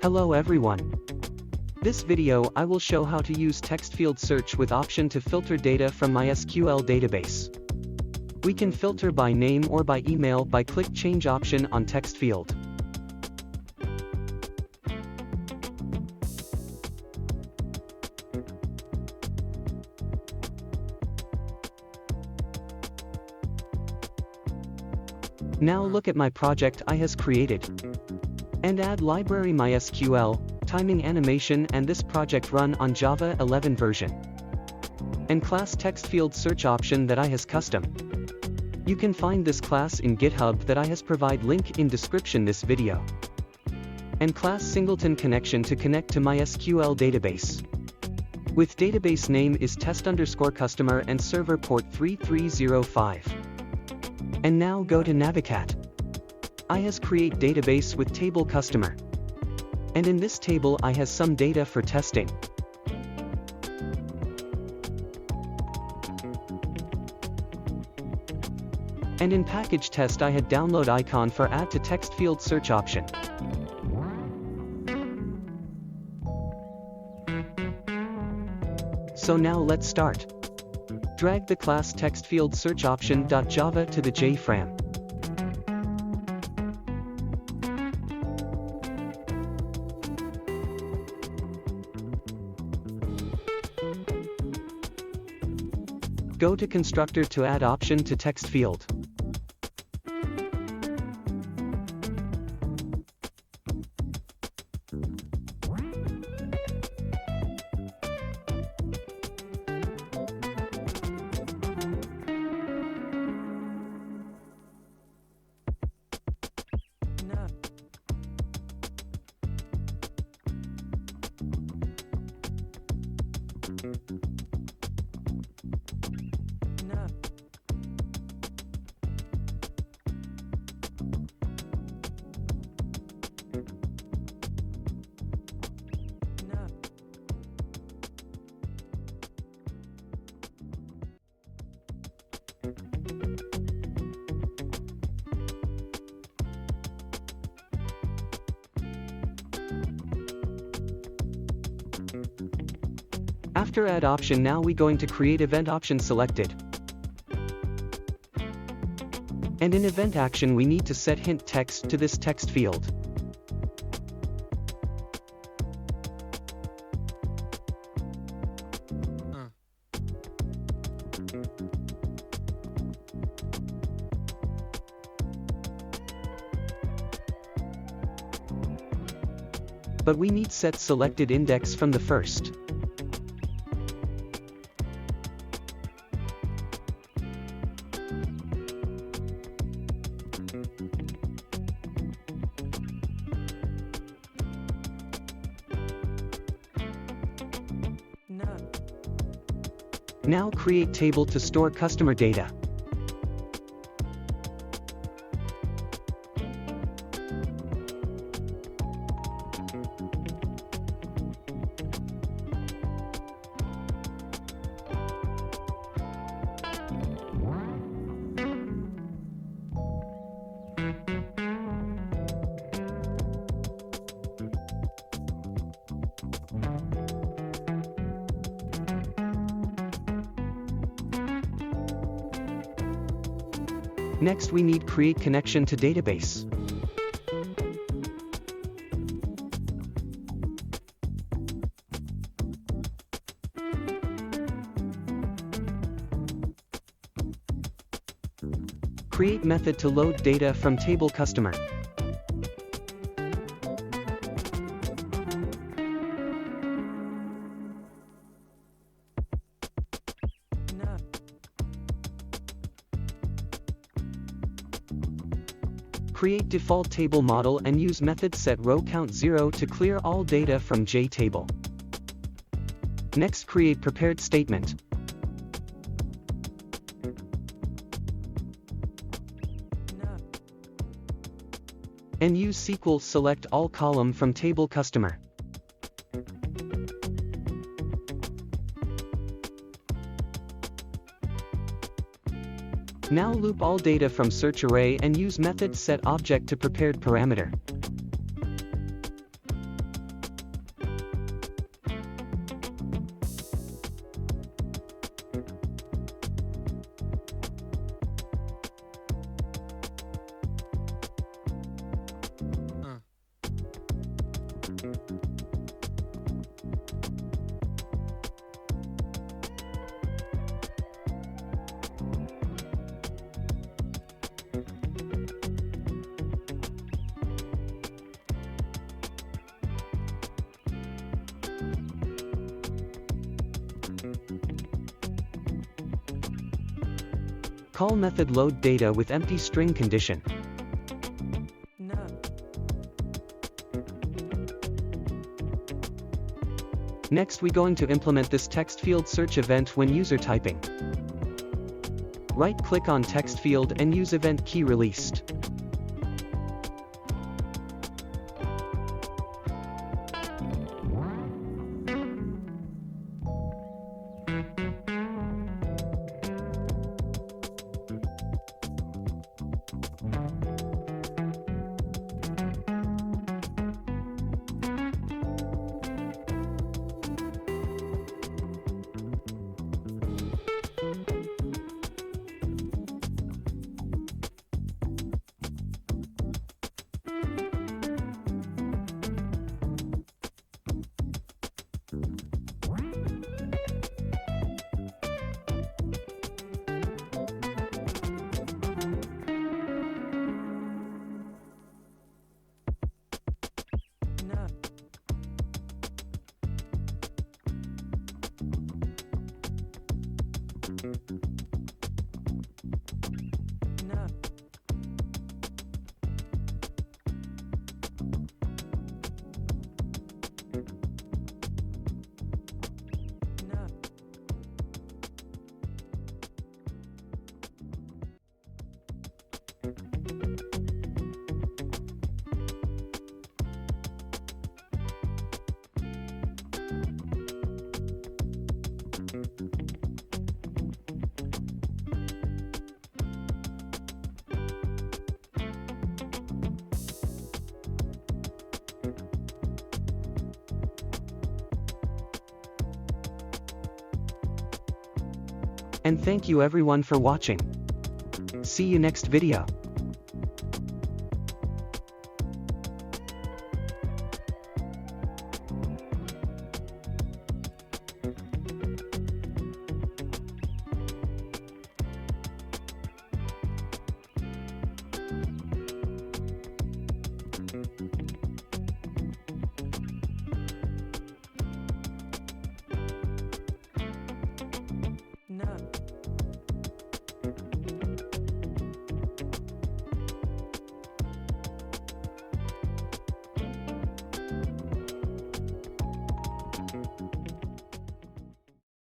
Hello everyone. This video I will show how to use text field search with option to filter data from MySQL database. We can filter by name or by email by click change option on text field. Now look at my project I has created. And add library MySQL, timing animation and this project run on Java 11 version. And class text field search option that I has custom. You can find this class in GitHub that I has provide link in description this video. And class singleton connection to connect to MySQL database. With database name is test_customer and server port 3305. And now go to Navicat. I has create database with table customer. And in this table I has some data for testing. And in package test I had download icon for add to text field search option. So now let's start. Drag the class text field search option.java to the JFrame. Go to constructor to add option to text field. After add option now we going to create event option selected. And in event action we need to set hint text to this text field. But we need set selected index from the first. Now create table to store customer data. Next we need create connection to database. Create method to load data from table customer. Create default table model and use method set row count 0 to clear all data from JTable. Next create prepared statement. And use SQL select all column from table customer. Now loop all data from search array and use method set object to prepared parameter. Call method load data with empty string condition. No. Next we going to implement this text field search event when user typing. Right-click on text field and use event key released. No. No. No. And thank you everyone for watching. See you next video.